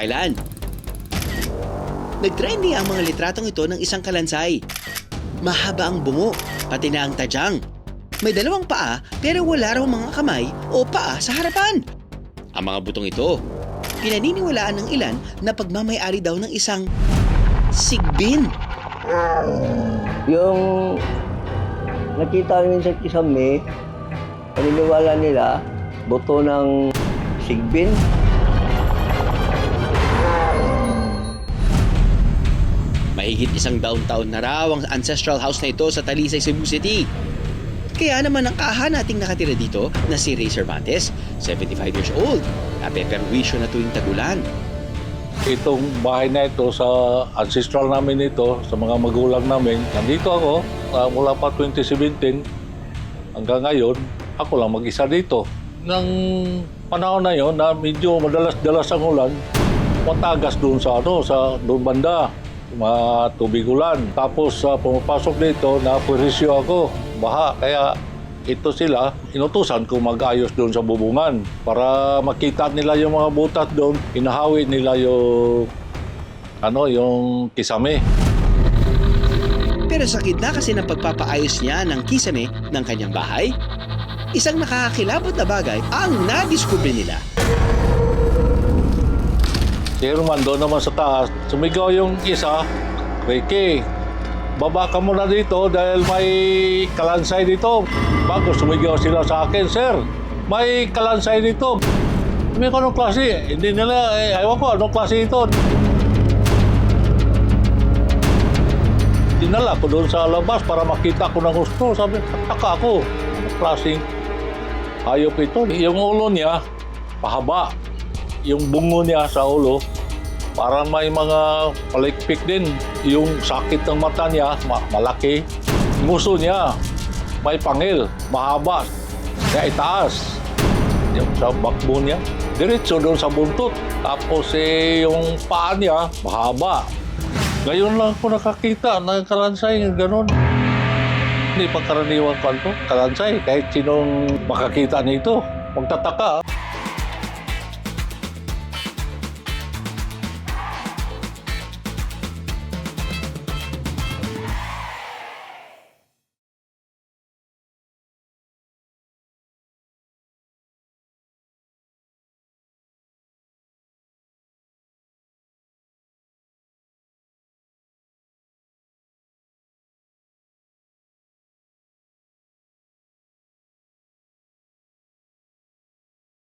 Thailand. Nagtrending ang mga litratong ito ng isang kalansay. Mahaba ang bungo, pati na ang tadyang. May dalawang paa pero wala raw mga kamay o paa sa harapan. Ang mga butong ito, pinaniniwalaan ng ilan na pagmamay-ari daw ng isang sigbin. Yung nakita namin sa kisame, paniniwala nila, buto ng sigbin. Mahigit isang taon na raw ang ancestral house na ito sa Talisay, Cebu City. Kaya naman ang kahanating nakatira dito na si Ray Cervantes, 75 years old, napeperwisyo na tuwing tagulan. Itong bahay na ito sa ancestral namin ito, sa mga magulang namin, nandito ako mula pa 2017 hanggang ngayon, ako lang mag-isa dito. Nang panahon na yon na medyo madalas-dalas ang ulan, matagas doon sa doon banda, mga tubig ulan. Tapos pumapasok dito, napurisyo ako, baha. Kaya ito sila, inutusan ko mag-ayos doon sa bubungan para makita nila yung mga butas doon, inahawi nila yung kisame. Pero sa gitna kasi ng pagpapaayos niya ng kisame ng kanyang bahay, isang nakakakilabot na bagay ang nadiskubre nila. Si Herman doon naman sa taas, sumigaw yung isa, Ricky, baba ka muna dito dahil may kalansay dito. Bago sumigaw sila sa akin, Sir, may kalansay dito. Sabi ko, anong klase? Hindi nila, ayaw ko, anong klase ito? Dinala ko doon sa labas para makita ko ng gusto. Sabi, taka ako, anong klaseng hayop ito? Yung ulo niya, pahaba. Yung bungo niya sa ulo, parang may mga palikpik din. Yung sakit ng mata niya, malaki. Nguso niya, may pangil, mahaba, kaya itaas. Yung sa backbone niya, diretso doon sa buntot. Tapos yung paa niya, mahaba. Ngayon lang ko nakakita ng kalansay, gano'n. Hindi pangkaraniwan ko ito, kalansay. Kahit sinong makakita nito, magtataka.